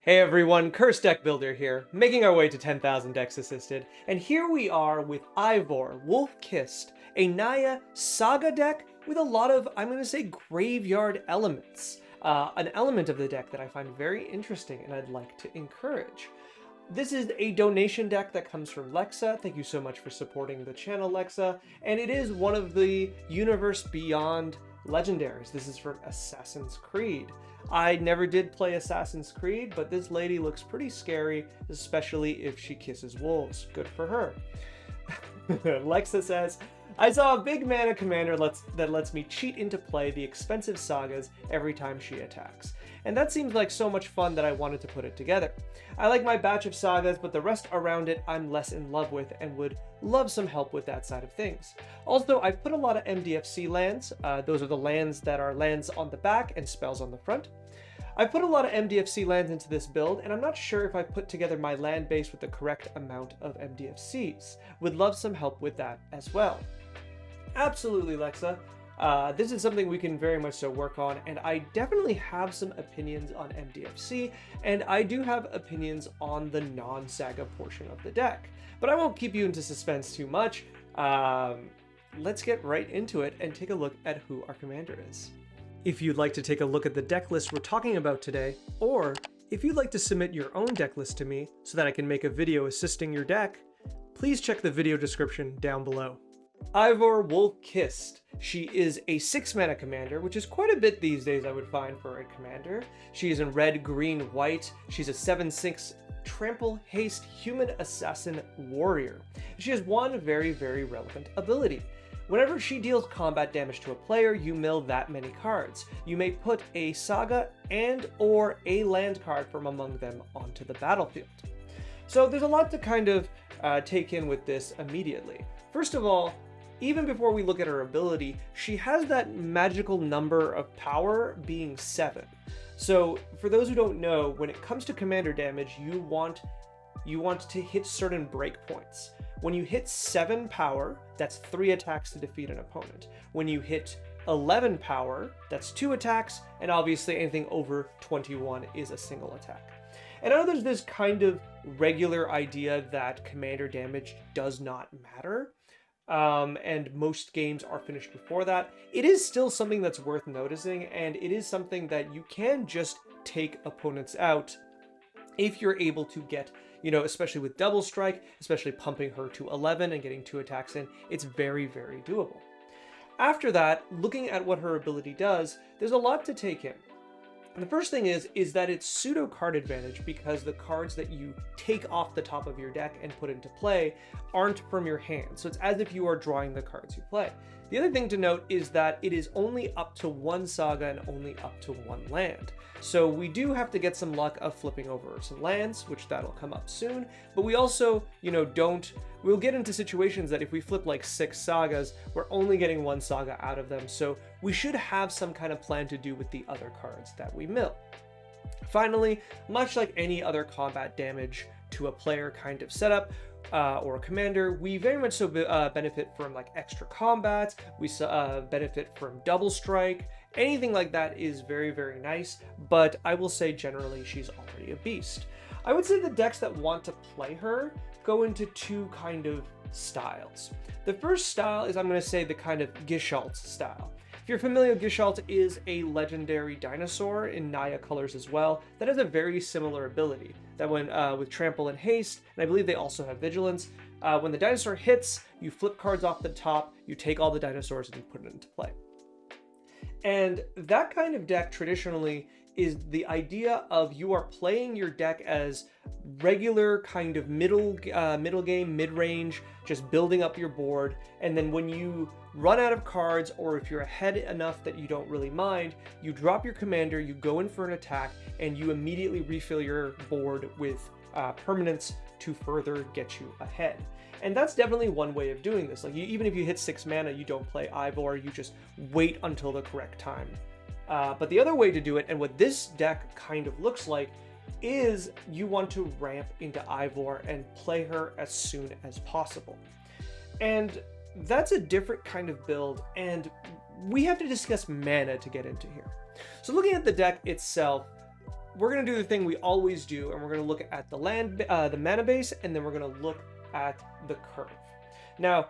Hey everyone, Curse Deck Builder here, making our way to 10,000 decks assisted, and here we are with Eivor, Wolf-Kissed, a Naya Saga deck with a lot of, I'm going to say, graveyard elements. An element of the deck that I find very interesting and I'd like to encourage. This is a donation deck that comes from Lexa. Thank you so much for supporting the channel, Lexa. And it is one of the Universe Beyond legendaries. This is from Assassin's Creed. I never did play Assassin's Creed, but this lady looks pretty scary, especially if she kisses wolves. Good for her. Lexa says, I saw a big mana commander that lets me cheat into play the expensive sagas every time she attacks. And that seems like so much fun that I wanted to put it together. I like my batch of sagas, but the rest around it I'm less in love with and would love some help with that side of things. Also, I've put a lot of MDFC lands. Those are the lands that are lands on the back and spells on the front. I've put a lot of MDFC lands into this build, and I'm not sure if I put together my land base with the correct amount of MDFCs. Would love some help with that as well. Absolutely, Lexa. This is something we can very much so work on, and I definitely have some opinions on MDFC, and I do have opinions on the non-saga portion of the deck. But I won't keep you into suspense too much. Let's get right into it and take a look at who our commander is. If you'd like to take a look at the deck list we're talking about today, or if you'd like to submit your own deck list to me so that I can make a video assisting your deck, please check the video description down below. Eivor, Wolf-Kissed. She is a 6-mana commander, which is quite a bit these days I would find for a commander. She is in red, green, white. She's a 7/6 trample, haste, human assassin warrior. She has one very, very relevant ability. Whenever she deals combat damage to a player, you mill that many cards. You may put a saga and or a land card from among them onto the battlefield. So there's a lot to kind of take in with this immediately. First of all, even before we look at her ability, she has that magical number of power being 7. So for those who don't know, when it comes to commander damage, you want to hit certain breakpoints. When you hit 7 power, that's 3 attacks to defeat an opponent. When you hit 11 power, that's 2 attacks, and obviously anything over 21 is a single attack. And I know there's this kind of regular idea that commander damage does not matter, and most games are finished before that. It is still something that's worth noticing, and it is something that you can just take opponents out if you're able to get, especially with double strike, especially pumping her to 11 and getting 2 attacks in, it's very, very doable. After that, looking at what her ability does, there's a lot to take in. The first thing is that it's pseudo card advantage because the cards that you take off the top of your deck and put into play aren't from your hand. So it's as if you are drawing the cards you play. The other thing to note is that it is only up to 1 saga and only up to 1 land. So we do have to get some luck of flipping over some lands, which that'll come up soon. But we also, we'll get into situations that if we flip like 6 sagas, we're only getting 1 saga out of them. So we should have some kind of plan to do with the other cards that we mill. Finally, much like any other combat damage to a player kind of setup, or a commander, we very much so benefit from like extra combat, we benefit from double strike, anything like that is very, very nice, but I will say generally she's already a beast. I would say the decks that want to play her go into 2 kind of styles. The first style is, I'm going to say, the kind of Gishalt style. If you're familiar, Gishalt is a legendary dinosaur in Naya colors as well that has a very similar ability that when with trample and haste, and I believe they also have vigilance, when the dinosaur hits, you flip cards off the top, you take all the dinosaurs and you put it into play. And that kind of deck traditionally is the idea of you are playing your deck as regular kind of middle game, mid-range, just building up your board, and then when you run out of cards, or if you're ahead enough that you don't really mind, you drop your commander, you go in for an attack, and you immediately refill your board with permanents to further get you ahead. And that's definitely one way of doing this. Like, even if you hit 6 mana, you don't play Eivor, you just wait until the correct time. But the other way to do it, and what this deck kind of looks like, is you want to ramp into Eivor and play her as soon as possible. And that's a different kind of build, and we have to discuss mana to get into here. So looking at the deck itself, we're going to do the thing we always do, and we're going to look at the the mana base, and then we're going to look at the curve. Now,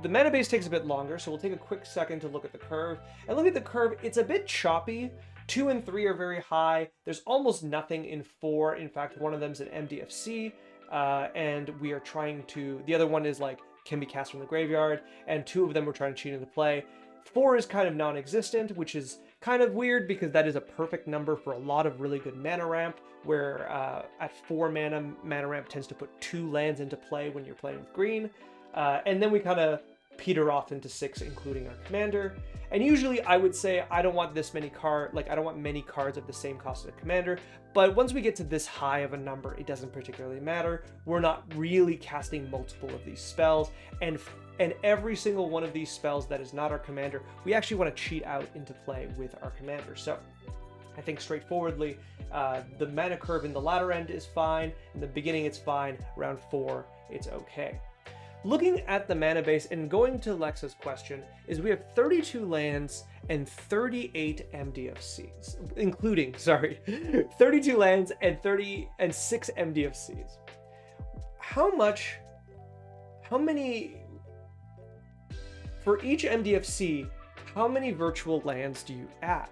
the mana base takes a bit longer, so we'll take a quick second to look at the curve. And look at the curve, it's a bit choppy. 2 and 3 are very high. There's almost nothing in 4. In fact, one of them's an MDFC, and we are trying to... The other one is like, can be cast from the graveyard, and 2 of them we're trying to cheat into play. 4 is kind of non-existent, which is kind of weird because that is a perfect number for a lot of really good mana ramp, where at 4 mana ramp tends to put 2 lands into play when you're playing with green. And then we kind of peter off into 6, including our commander. And usually I would say I don't want this many I don't want many cards at the same cost as a commander. But once we get to this high of a number, it doesn't particularly matter. We're not really casting multiple of these spells, and every single one of these spells that is not our commander, we actually want to cheat out into play with our commander. So I think straightforwardly, the mana curve in the latter end is fine. In the beginning, it's fine. Round 4, it's okay. Looking at the mana base and going to Lexa's question, is we have 32 lands and 38 MDFCs, including, 32 lands and 6 MDFCs. How many, for each MDFC, how many virtual lands do you add?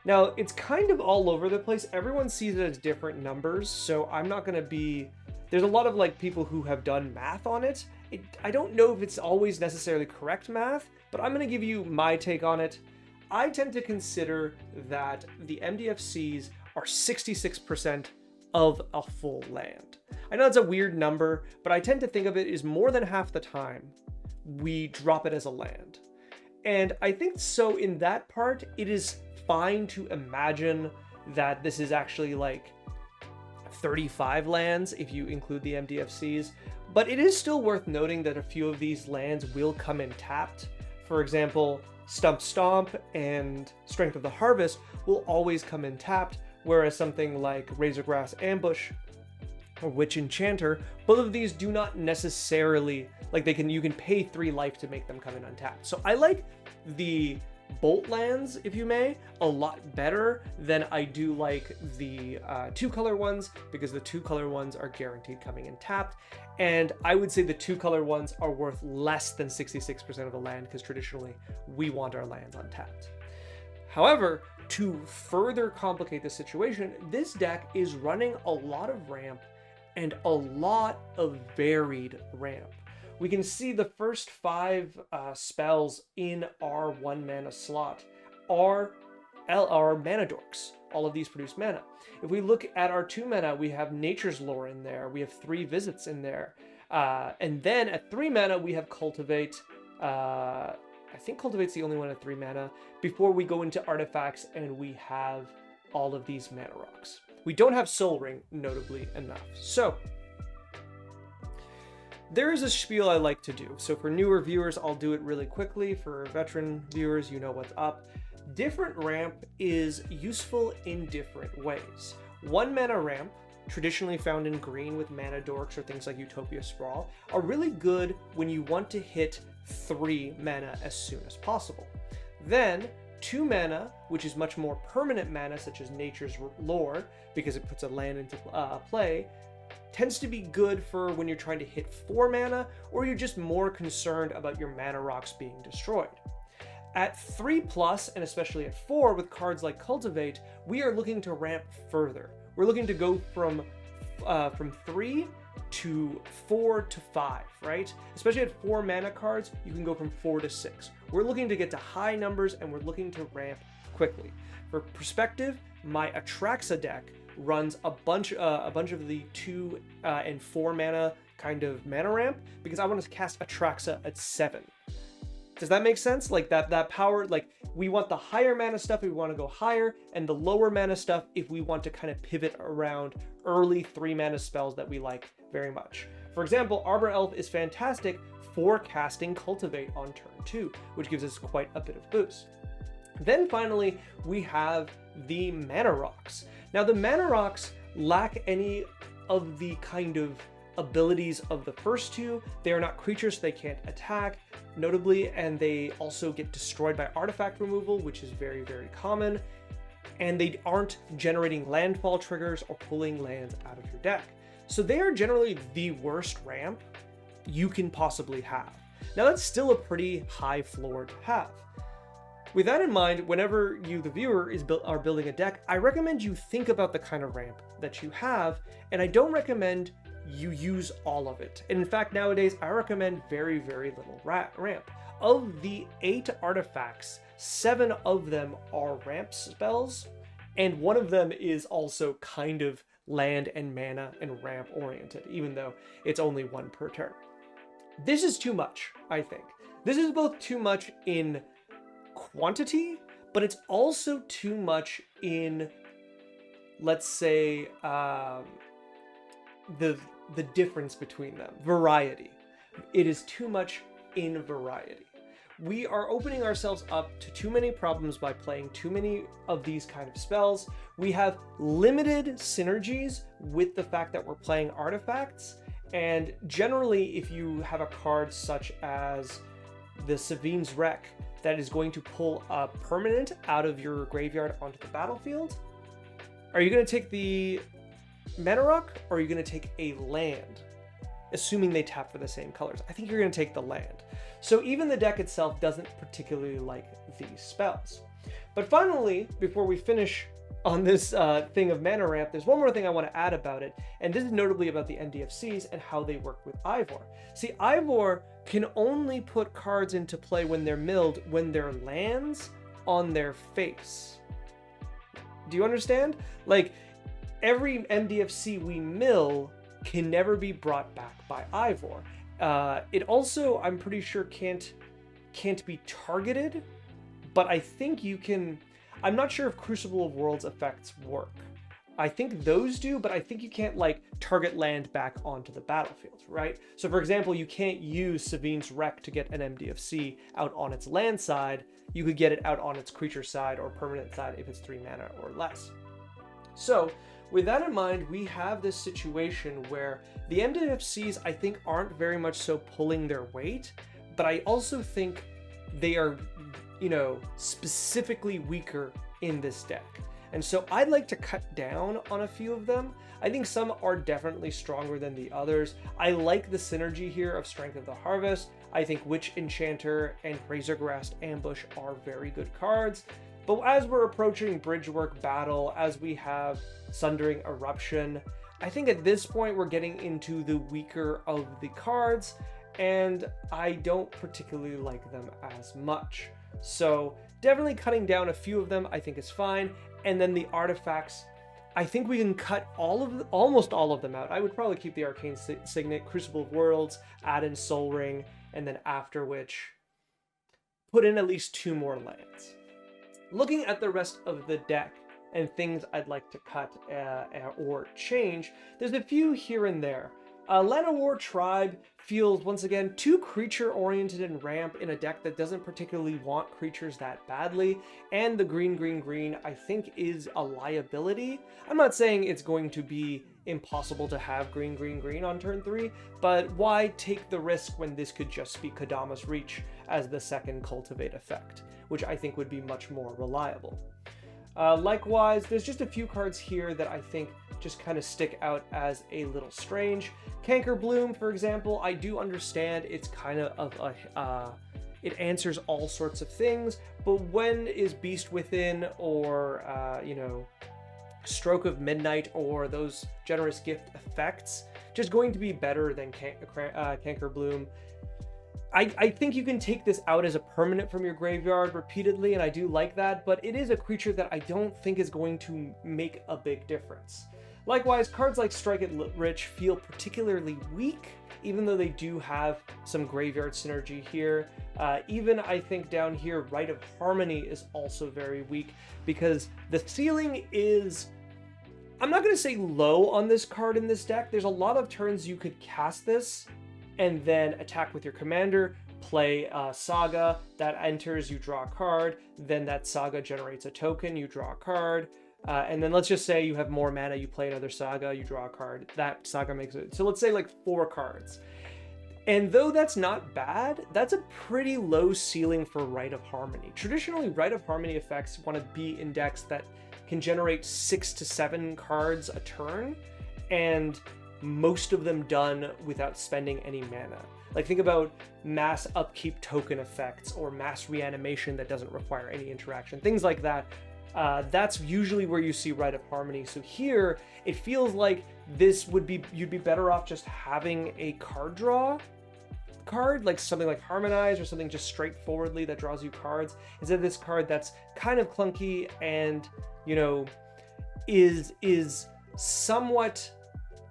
Now, it's kind of all over the place. Everyone sees it as different numbers, so I'm not going to be... There's a lot of like people who have done math on it. I don't know if it's always necessarily correct math, but I'm going to give you my take on it. I tend to consider that the MDFCs are 66% of a full land. I know it's a weird number, but I tend to think of it as more than half the time we drop it as a land. And I think so in that part, it is fine to imagine that this is actually like 35 lands if you include the MDFCs, but it is still worth noting that a few of these lands will come in tapped. For example, Stump Stomp and Strength of the Harvest will always come in tapped, whereas something like Razorgrass Ambush or Witch Enchanter, both of these do not necessarily, like you can pay 3 life to make them come in untapped. So I like the Bolt lands, if you may, a lot better than I do like the 2-color ones, because the 2-color ones are guaranteed coming in tapped, and I would say the 2-color ones are worth less than 66% of the land, because traditionally we want our lands untapped. However, to further complicate the situation, this deck is running a lot of ramp and a lot of varied ramp. We can see the first 5 spells in our 1 mana slot are mana dorks. All of these produce mana. If we look at our 2 mana, we have Nature's Lore in there. We have 3 Visits in there. And then at 3 mana, we have Cultivate. I think Cultivate's the only one at 3 mana. Before we go into artifacts and we have all of these mana rocks. We don't have Soul Ring, notably enough. So there is a spiel I like to do. So for newer viewers, I'll do it really quickly. For veteran viewers, you know what's up. Different ramp is useful in different ways. 1 mana ramp, traditionally found in green with mana dorks or things like Utopia Sprawl, are really good when you want to hit 3 mana as soon as possible. Then 2 mana, which is much more permanent mana, such as Nature's Lore, because it puts a land into play, tends to be good for when you're trying to hit 4 mana, or you're just more concerned about your mana rocks being destroyed. At 3+, and especially at 4, with cards like Cultivate, we are looking to ramp further. We're looking to go from 3 to 4 to 5, right? Especially at 4 mana cards, you can go from 4 to 6. We're looking to get to high numbers, and we're looking to ramp quickly. For perspective, my Atraxa deck runs a bunch of the 2 and 4 mana kind of mana ramp, because I want to cast Atraxa at 7. Does that make sense? Like that power, like we want the higher mana stuff if we want to go higher, and the lower mana stuff if we want to kind of pivot around early 3 mana spells that we like very much. For example, Arbor Elf is fantastic for casting Cultivate on turn 2, which gives us quite a bit of boost. Then finally, we have the Mana Rocks. Now the Mana Rocks lack any of the kind of abilities of the first 2. They are not creatures, so they can't attack, notably, and they also get destroyed by artifact removal, which is very, very common. and they aren't generating landfall triggers or pulling lands out of your deck. So they are generally the worst ramp you can possibly have. Now that's still a pretty high floor to have. With that in mind, whenever you, the viewer, are building a deck, I recommend you think about the kind of ramp that you have, and I don't recommend you use all of it. And in fact, nowadays, I recommend very, very little ramp. Of the 8 artifacts, 7 of them are ramp spells, and one of them is also kind of land and mana and ramp oriented, even though it's only 1 per turn. This is too much, I think. This is both too much in quantity, but it's also too much in, let's say, the difference between them. Variety. It is too much in variety. We are opening ourselves up to too many problems by playing too many of these kind of spells. We have limited synergies with the fact that we're playing artifacts, and generally if you have a card such as the Savine's Wreck that is going to pull a permanent out of your graveyard onto the battlefield, are you going to take the Mana Rock or are you going to take a land? Assuming they tap for the same colors. I think you're going to take the land. So even the deck itself doesn't particularly like these spells. But finally, before we finish on this thing of mana ramp, there's one more thing I want to add about it, and this is notably about the NDFCs and how they work with Eivor. See, Eivor can only put cards into play when they're milled when they're lands on their face. Do you understand? Like, every MDFC we mill can never be brought back by Eivor. It also, I'm pretty sure, can't be targeted, but I think you can. I'm not sure if Crucible of Worlds effects work. I think those do, but I think you can't like target land back onto the battlefield, right? So for example, you can't use Savine's Wreck to get an MDFC out on its land side. You could get it out on its creature side or permanent side if it's 3 mana or less. So with that in mind, we have this situation where the MDFCs, I think, aren't very much so pulling their weight, but I also think they are, you know, specifically weaker in this deck. And so I'd like to cut down on a few of them. I think some are definitely stronger than the others. I like the synergy here of Strength of the Harvest. I think Witch Enchanter and Razorgrass Ambush are very good cards. But as we're approaching Bridgework Battle, as we have Sundering Eruption, I think at this point we're getting into the weaker of the cards, and I don't particularly like them as much. So definitely cutting down a few of them I think is fine. And then the artifacts, I think we can cut almost all of them out. I would probably keep the Arcane Signet, Crucible of Worlds, add in Soul Ring, and then after which put in at least 2 more lands. Looking at the rest of the deck and things I'd like to cut or change, there's a few here and there. Llanowar Tribe feels, once again, too creature-oriented and ramp in a deck that doesn't particularly want creatures that badly, and the green, I think, is a liability. I'm not saying it's going to be impossible to have green on turn 3, but why take the risk when this could just be Kodama's Reach as the second Cultivate effect, which I think would be much more reliable. Likewise, there's just a few cards here that I think just kind of stick out as a little strange. Canker Bloom, for example, I do understand it's kind of a it answers all sorts of things, but when is Beast Within or you know, Stroke of Midnight or those Generous Gift effects just going to be better than Canker Bloom? I think you can take this out as a permanent from your graveyard repeatedly, and I do like that, but it is a creature that I don't think is going to make a big difference. Likewise, cards like Strike It Rich feel particularly weak, even though they do have some graveyard synergy here. Even I think down here, Rite of Harmony is also very weak, because the ceiling is, I'm not going to say low on this card in this deck. There's a lot of turns you could cast this and then attack with your commander, play Saga, that enters, you draw a card, then that Saga generates a token, you draw a card, and then let's just say you have more mana, you play another Saga, you draw a card, that Saga makes it. So let's say like 4 cards. And though that's not bad, that's a pretty low ceiling for Rite of Harmony. Traditionally, Rite of Harmony effects want to be in decks that can generate 6 to 7 cards a turn, and most of them done without spending any mana. Like, think about mass upkeep token effects or mass reanimation that doesn't require any interaction, things like that. That's usually where you see Rite of Harmony. So here, it feels like you'd be better off just having a card draw card, like something like Harmonize or something just straightforwardly that draws you cards, instead of this card that's kind of clunky and, you know, is somewhat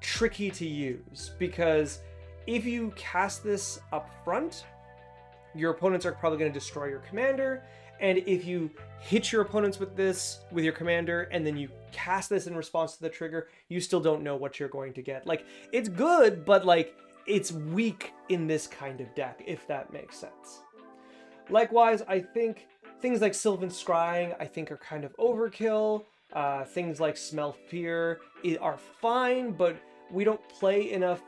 tricky to use, because if you cast this up front, your opponents are probably going to destroy your commander, and if you hit your opponents with your commander and then you cast this in response to the trigger, you still don't know what you're going to get. Like, it's good, but like, it's weak in this kind of deck, if that makes sense. Likewise, I think things like Sylvan Scrying, I think, are kind of overkill. Things like Smell Fear are fine, but we don't play enough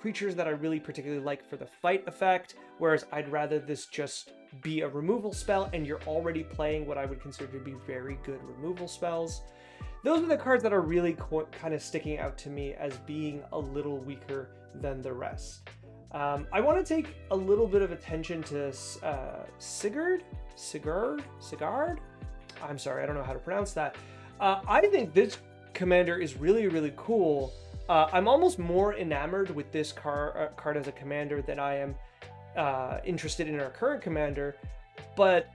creatures that I really particularly like for the fight effect, whereas I'd rather this just be a removal spell, and you're already playing what I would consider to be very good removal spells. Those are the cards that are really kind of sticking out to me as being a little weaker than the rest. I want to take a little bit of attention to Sigurd? I'm sorry, I don't know how to pronounce that. I think this commander is really, really cool. I'm almost more enamored with this card as a commander than I am interested in our current commander, but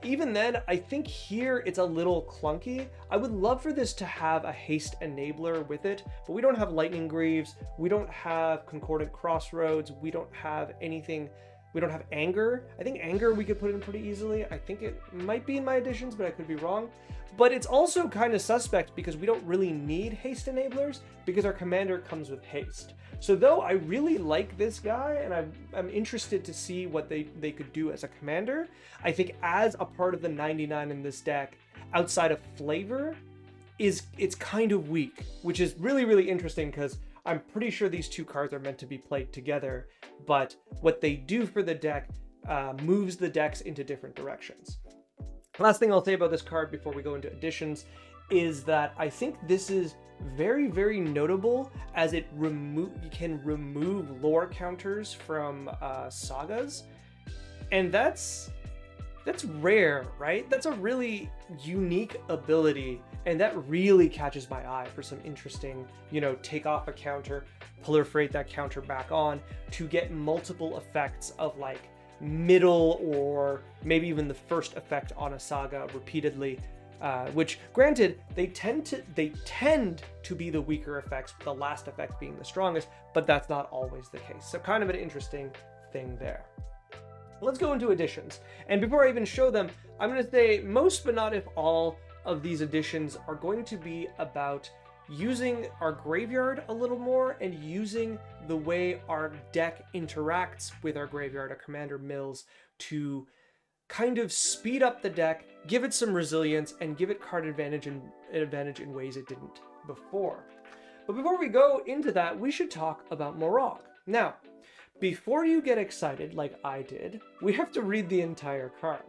even then, I think here it's a little clunky. I would love for this to have a haste enabler with it, but we don't have Lightning Greaves, we don't have Concordant Crossroads, we don't have anything, we don't have Anger. I think Anger we could put in pretty easily. I think it might be in my additions, but I could be wrong. But it's also kind of suspect because we don't really need haste enablers because our commander comes with haste. So though I really like this guy and I'm interested to see what they could do as a commander, I think as a part of the 99 in this deck, outside of flavor, it's kind of weak, which is really, really interesting because I'm pretty sure these two cards are meant to be played together, but what they do for the deck moves the decks into different directions. Last thing I'll say about this card before we go into additions is that I think this is very, very notable as it can remove lore counters from Sagas, and that's rare, right? That's a really unique ability, and that really catches my eye for some interesting, you know, take off a counter, proliferate that counter back on to get multiple effects of like middle or maybe even the first effect on a saga repeatedly, which granted they tend to be the weaker effects, the last effect being the strongest, but that's not always the case. So kind of an interesting thing there. Let's go into additions, and before I even show them, I'm going to say most but not if all of these additions are going to be about using our graveyard a little more and using the way our deck interacts with our graveyard, our commander mills, to kind of speed up the deck, give it some resilience, and give it card advantage in ways it didn't before. But before we go into that, we should talk about Morag. Now, before you get excited like I did, we have to read the entire card.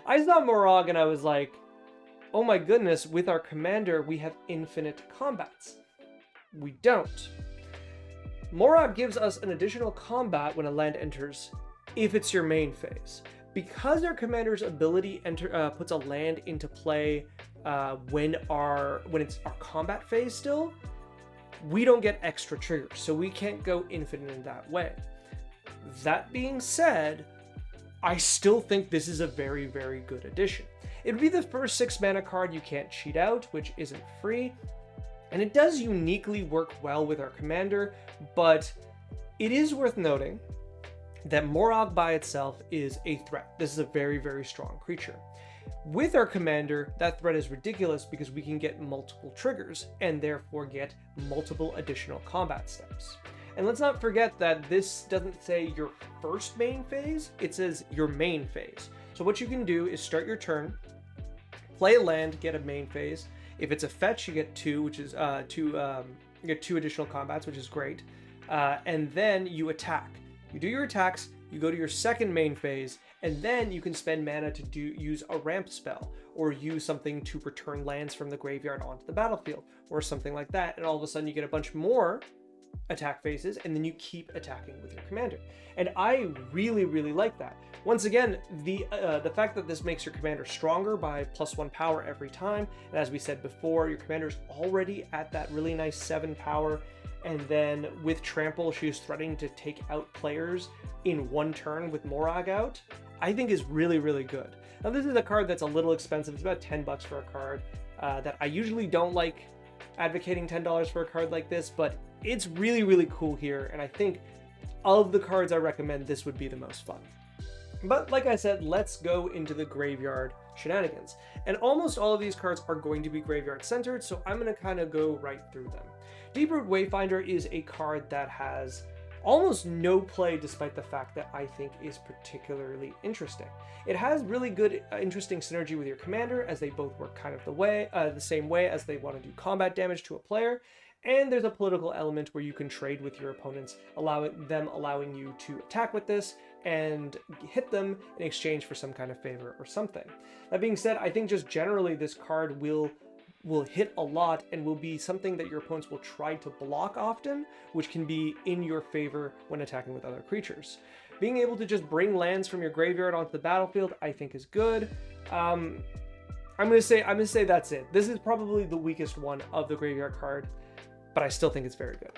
I saw Morag and I was like, oh my goodness, with our commander, we have infinite combats. We don't. Morag gives us an additional combat when a land enters, if it's your main phase. Because our commander's ability puts a land into play when it's our combat phase still, we don't get extra triggers, so we can't go infinite in that way. That being said, I still think this is a very, very good addition. It would be the first 6 mana card you can't cheat out, which isn't free, and it does uniquely work well with our commander, but it is worth noting that Morag by itself is a threat. This is a very, very strong creature. With our commander, that threat is ridiculous because we can get multiple triggers and therefore get multiple additional combat steps. And let's not forget that this doesn't say your first main phase, it says your main phase. So what you can do is start your turn, play a land, get a main phase. If it's a fetch, you get 2, which is you get 2 additional combats, which is great. And then you attack. You do your attacks, you go to your second main phase, and then you can spend mana to use a ramp spell, or use something to return lands from the graveyard onto the battlefield, or something like that, and all of a sudden you get a bunch more attack phases, and then you keep attacking with your commander. And I really, really like that. Once again, the fact that this makes your commander stronger by +1 power every time, and as we said before, your commander's already at that really nice 7 power, and then with Trample, she's threatening to take out players in one turn with Morag out, I think is really, really good. Now this is a card that's a little expensive. It's about 10 bucks for a card that I usually don't like advocating $10 for a card like this, but it's really, really cool here, and I think of the cards I recommend, this would be the most fun. But like I said, let's go into the graveyard shenanigans. And almost all of these cards are going to be graveyard centered, so I'm going to kind of go right through them. Deeproot Wayfinder is a card that has almost no play, despite the fact that I think is particularly interesting. It has really good, interesting synergy with your commander, as they both work kind of the same way as they want to do combat damage to a player. And there's a political element where you can trade with your opponents, allowing you to attack with this and hit them in exchange for some kind of favor or something. That being said, I think just generally this card will hit a lot and will be something that your opponents will try to block often, which can be in your favor when attacking with other creatures. Being able to just bring lands from your graveyard onto the battlefield, I think is good. I'm gonna say that's it. This is probably the weakest one of the graveyard card, but I still think it's very good.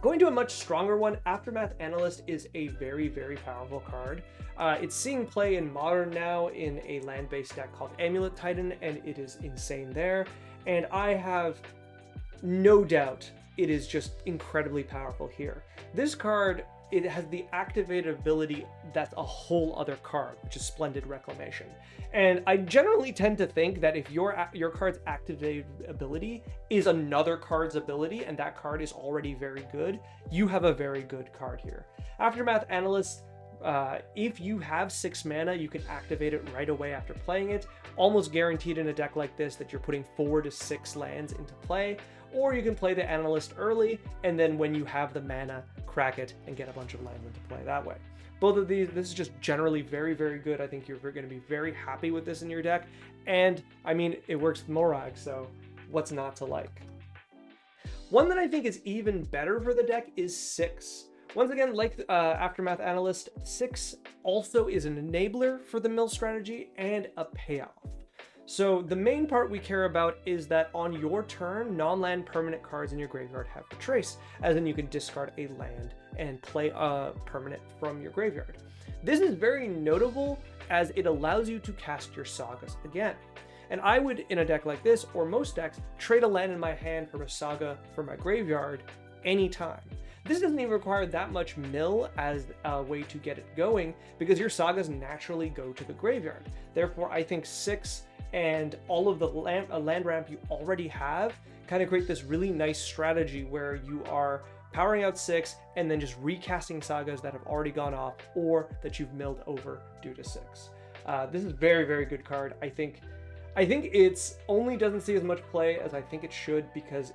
Going to a much stronger one, Aftermath Analyst is a very, very powerful card. It's seeing play in Modern now in a land-based deck called Amulet Titan, and it is insane there. And I have no doubt it is just incredibly powerful here. This card, it has the activated ability that's a whole other card, which is Splendid Reclamation. And I generally tend to think that if your card's activated ability is another card's ability, and that card is already very good, you have a very good card here. Aftermath Analyst, if you have 6 mana, you can activate it right away after playing it. Almost guaranteed in a deck like this that you're putting 4 to 6 lands into play, or you can play the Analyst early, and then when you have the mana, crack it and get a bunch of land into play that way. Both of these, this is just generally very, very good. I think you're going to be very happy with this in your deck, and I mean, it works with Morag, so what's not to like? One that I think is even better for the deck is 6. Once again, like Aftermath Analyst, 6 also is an enabler for the mill strategy and a payoff. So the main part we care about is that on your turn, non-land permanent cards in your graveyard have to trace, as in you can discard a land and play a permanent from your graveyard. This is very notable as it allows you to cast your Sagas again. And I would, in a deck like this, or most decks, trade a land in my hand from a Saga from my graveyard anytime. This doesn't even require that much mill as a way to get it going, because your Sagas naturally go to the graveyard. Therefore, I think 6 and all of the land ramp you already have kind of create this really nice strategy where you are powering out 6 and then just recasting Sagas that have already gone off or that you've milled over due to 6. This is very, very good card. I think it's only doesn't see as much play as I think it should because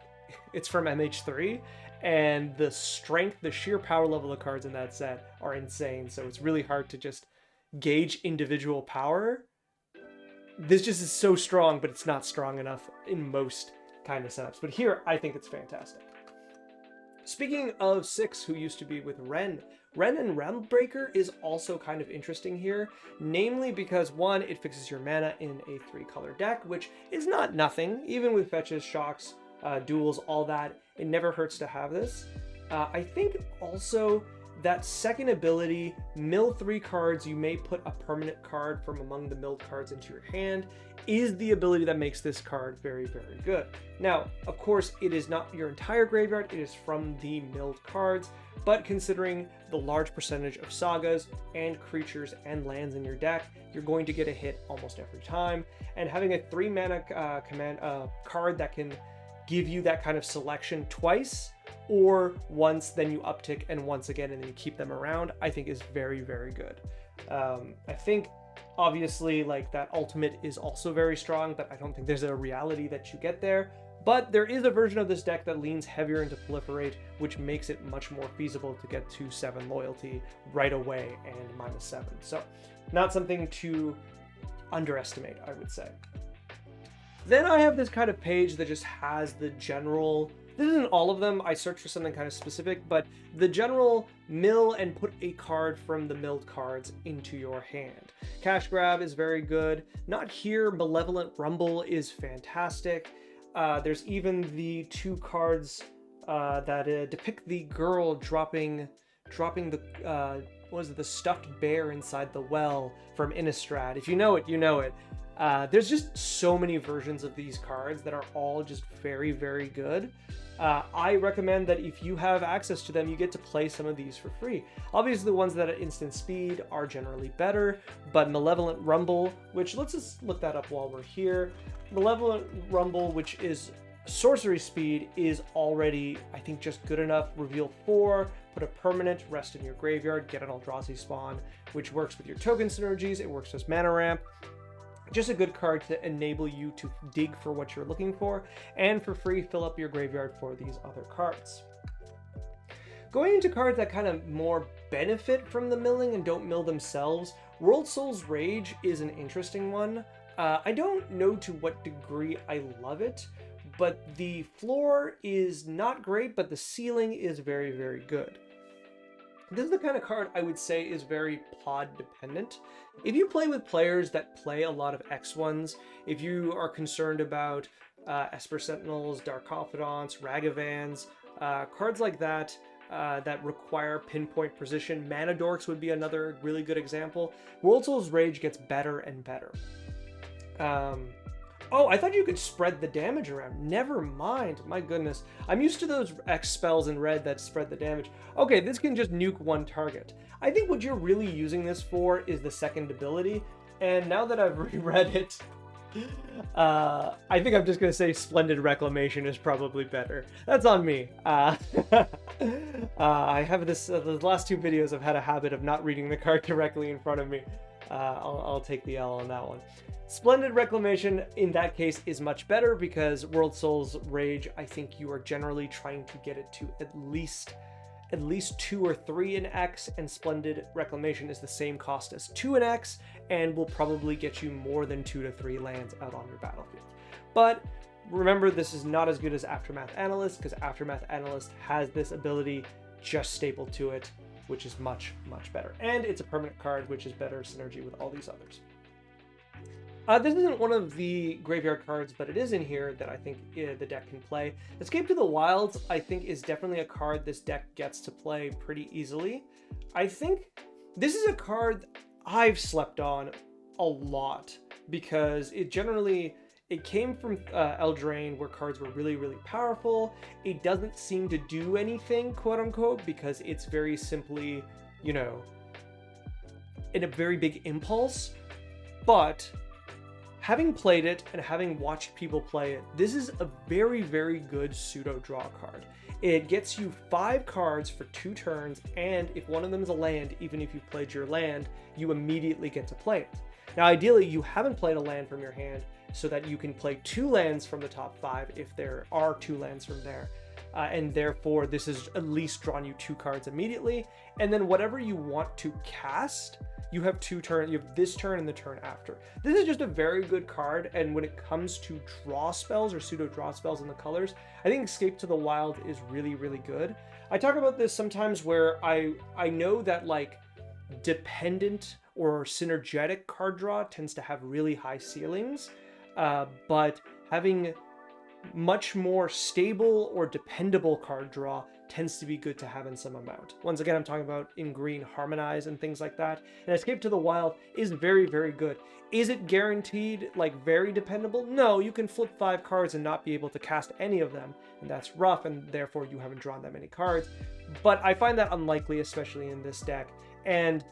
it's from MH3, and the strength, the sheer power level of cards in that set are insane, so it's really hard to just gauge individual power. This just is so strong, but it's not strong enough in most kind of setups. But here, I think it's fantastic. Speaking of 6, who used to be with Ren and Realmbreaker is also kind of interesting here, namely because 1, it fixes your mana in a 3-color deck, which is not nothing, even with fetches, shocks, duels, all that. It never hurts to have this. I think also that second ability, mill 3 cards, you may put a permanent card from among the milled cards into your hand, is the ability that makes this card very, very good. Now, of course, it is not your entire graveyard, it is from the milled cards, but considering the large percentage of Sagas and creatures and lands in your deck, you're going to get a hit almost every time, and having a 3 mana card that can give you that kind of selection twice, or once, then you uptick, and once again, and then you keep them around, I think is very, very good. I think, obviously, like, that ultimate is also very strong, but I don't think there's a reality that you get there. But there is a version of this deck that leans heavier into proliferate, which makes it much more feasible to get to 7 loyalty right away and -7. So not something to underestimate, I would say. Then I have this kind of page that just has the general, this isn't all of them, I searched for something kind of specific, but the general mill and put a card from the milled cards into your hand. Cash Grab is very good. Not here, Malevolent Rumble is fantastic. There's even the 2 cards that depict the girl dropping the the stuffed bear inside the well from Innistrad. If you know it, you know it. There's just so many versions of these cards that are all just very, very good. I recommend that if you have access to them, you get to play some of these for free. Obviously, the ones that are instant speed are generally better, but Malevolent Rumble, which let's just look that up while we're here. Malevolent Rumble, which is sorcery speed, is already, I think, just good enough. Reveal 4, put a permanent, rest in your graveyard, get an Eldrazi spawn, which works with your token synergies. It works as mana ramp. Just a good card to enable you to dig for what you're looking for, and for free, fill up your graveyard for these other cards. Going into cards that kind of more benefit from the milling and don't mill themselves, World Soul's Rage is an interesting one. I don't know to what degree I love it, but the floor is not great, but the ceiling is very, very good. This is the kind of card I would say is very pod dependent. If you play with players that play a lot of X1s, if you are concerned about Esper Sentinels, Dark Confidants, Ragavans, cards like that that require pinpoint precision, Mana Dorks would be another really good example. World Soul's Rage gets better and better. Oh, I thought you could spread the damage around. Never mind. My goodness. I'm used to those X spells in red that spread the damage. Okay, this can just nuke one target. I think what you're really using this for is the second ability. And now that I've reread it, I think I'm just going to say Splendid Reclamation is probably better. That's on me. I have this, the last 2 videos I've had a habit of not reading the card directly in front of me. I'll take the L on that one. Splendid Reclamation, in that case, is much better because World Soul's Rage, I think you are generally trying to get it to at least 2 or 3 in X, and Splendid Reclamation is the same cost as 2 in X, and will probably get you more than 2 to 3 lands out on your battlefield. But remember, this is not as good as Aftermath Analyst, because Aftermath Analyst has this ability just stapled to it, which is much, much better. And it's a permanent card, which is better synergy with all these others. This isn't one of the graveyard cards, but it is in here that I think the deck can play. Escape to the Wilds, I think, is definitely a card this deck gets to play pretty easily. I think this is a card I've slept on a lot because it came from Eldraine, where cards were really, really powerful. It doesn't seem to do anything, quote unquote, because it's very simply, you know, in a very big impulse. But having played it and having watched people play it, this is a very, very good pseudo draw card. It gets you 5 cards for 2 turns, and if one of them is a land, even if you played your land, you immediately get to play it. Now, ideally, you haven't played a land from your hand, so that you can play 2 lands from the top 5 if there are 2 lands from there. And therefore, this has at least drawn you 2 cards immediately. And then whatever you want to cast, you have 2 turns. You have this turn and the turn after. This is just a very good card. And when it comes to draw spells or pseudo draw spells in the colors, I think Escape to the Wild is really, really good. I talk about this sometimes where I know that like dependent or synergetic card draw tends to have really high ceilings, but having much more stable or dependable card draw tends to be good to have in some amount. Once again, I'm talking about in green, Harmonize and things like that. And Escape to the Wild is very, very good. Is it guaranteed, like very dependable? No, you can flip 5 cards and not be able to cast any of them, and that's rough, and therefore you haven't drawn that many cards. But I find that unlikely, especially in this deck. And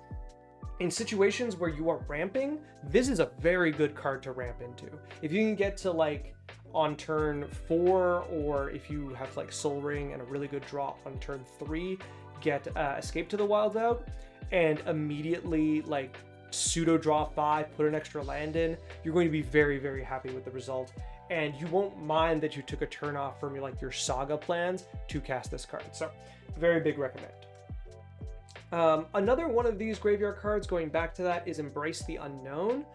in situations where you are ramping, this is a very good card to ramp into. If you can get to like on turn 4, or if you have like Soul Ring and a really good draw on turn 3, get Escape to the Wild out and immediately like pseudo draw 5, put an extra land in, you're going to be very, very happy with the result. and you won't mind that you took a turn off from like your Saga plans to cast this card. So very big recommend. Another one of these graveyard cards, going back to that, is Embrace the Unknown.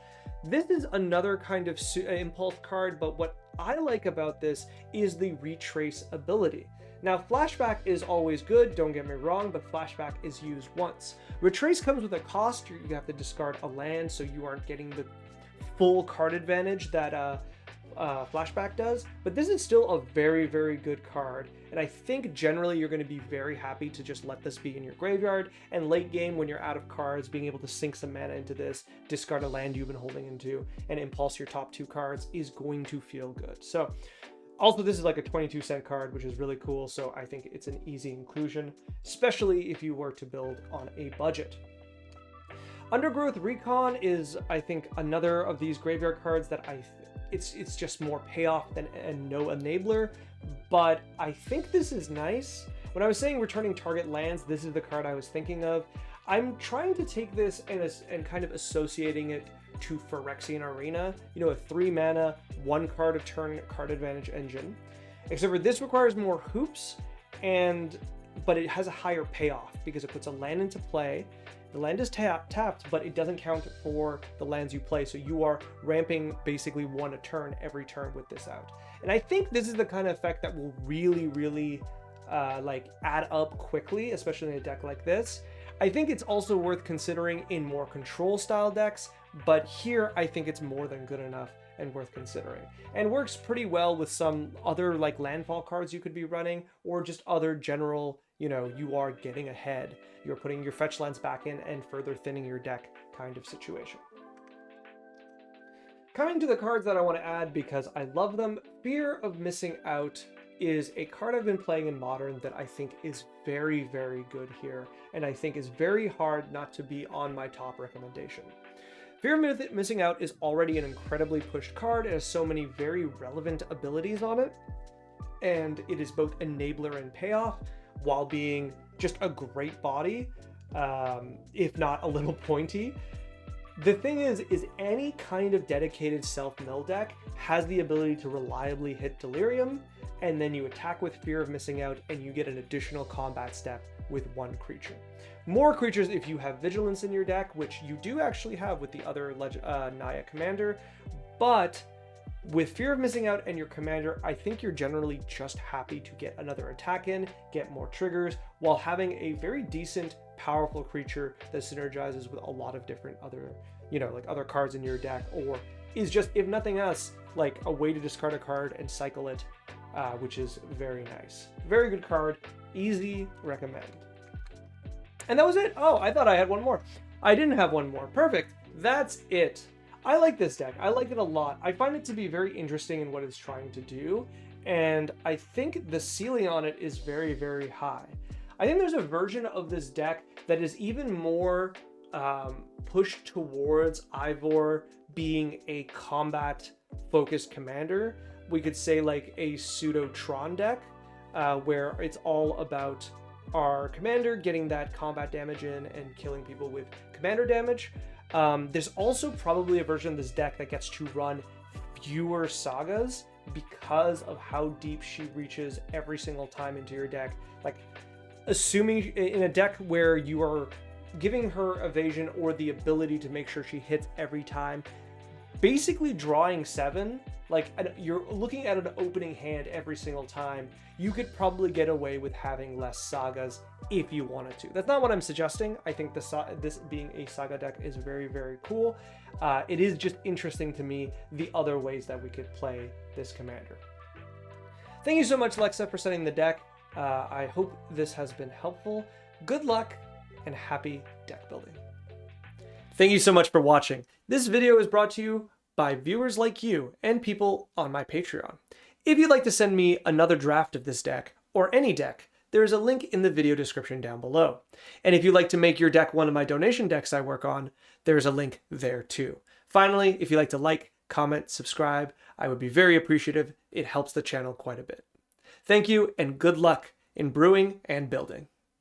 This is another kind of impulse card, but what I like about this is the retrace ability. Now, flashback is always good, don't get me wrong, but flashback is used once. Retrace comes with a cost. You have to discard a land, so you aren't getting the full card advantage that flashback does, but this is still a very, very good card, and I think generally you're going to be very happy to just let this be in your graveyard, and late game when you're out of cards, being able to sink some mana into this, discard a land you've been holding into, and impulse your top 2 cards is going to feel good. So also, this is like a 22-cent card, which is really cool, so I think it's an easy inclusion, especially if you were to build on a budget. Undergrowth Recon is, I think, another of these graveyard cards that it's just more payoff than and no enabler, but I think this is nice. When I was saying returning target lands, this is the card I was thinking of. I'm trying to take this and kind of associating it to Phyrexian Arena, you know, a 3 mana, 1 card a turn card advantage engine. Except for this requires more hoops, but it has a higher payoff because it puts a land into play. The land is tapped, but it doesn't count for the lands you play, so you are ramping basically 1 a turn every turn with this out. And I think this is the kind of effect that will really, really like add up quickly, especially in a deck like this. I think it's also worth considering in more control style decks, but here I think it's more than good enough and worth considering, and works pretty well with some other like landfall cards you could be running, or just other general, you know, you are getting ahead, you're putting your fetch lands back in and further thinning your deck kind of situation. Coming to the cards that I want to add because I love them, Fear of Missing Out is a card I've been playing in Modern that I think is very, very good here, and I think is very hard not to be on my top recommendation. Fear of Missing Out is already an incredibly pushed card. It has so many very relevant abilities on it, and it is both enabler and payoff, while being just a great body, if not a little pointy. The thing is any kind of dedicated self-mill deck has the ability to reliably hit Delirium, and then you attack with Fear of Missing Out, and you get an additional combat step with 1 creature. More creatures if you have Vigilance in your deck, which you do actually have with the other Naya commander, but with Fear of Missing Out and your commander, I think you're generally just happy to get another attack in, get more triggers, while having a very decent, powerful creature that synergizes with a lot of different other, you know, like other cards in your deck, or is just, if nothing else, like a way to discard a card and cycle it, which is very nice. Very good card, easy, recommend. And that was it. Oh, I thought I had one more. I didn't have one more. Perfect. That's it. I like this deck. I like it a lot. I find it to be very interesting in what it's trying to do, and I think the ceiling on it is very, very high. I think there's a version of this deck that is even more pushed towards Eivor being a combat-focused commander. We could say like a pseudo-Tron deck, where it's all about our commander getting that combat damage in and killing people with commander damage. There's also probably a version of this deck that gets to run fewer sagas because of how deep she reaches every single time into your deck. Like, assuming in a deck where you are giving her evasion or the ability to make sure she hits every time, basically drawing 7, like you're looking at an opening hand every single time, you could probably get away with having less sagas if you wanted to. That's not what I'm suggesting. I think this being a saga deck is very, very cool. It is just interesting to me the other ways that we could play this commander. Thank you so much, Lexa, for setting the deck. I hope this has been helpful. Good luck and happy deck building. Thank you so much for watching. This video is brought to you by viewers like you and people on my Patreon. If you'd like to send me another draft of this deck, or any deck, there is a link in the video description down below. And if you'd like to make your deck one of my donation decks I work on, there's a link there too. Finally, if you'd like to like, comment, subscribe, I would be very appreciative. It helps the channel quite a bit. Thank you, and good luck in brewing and building.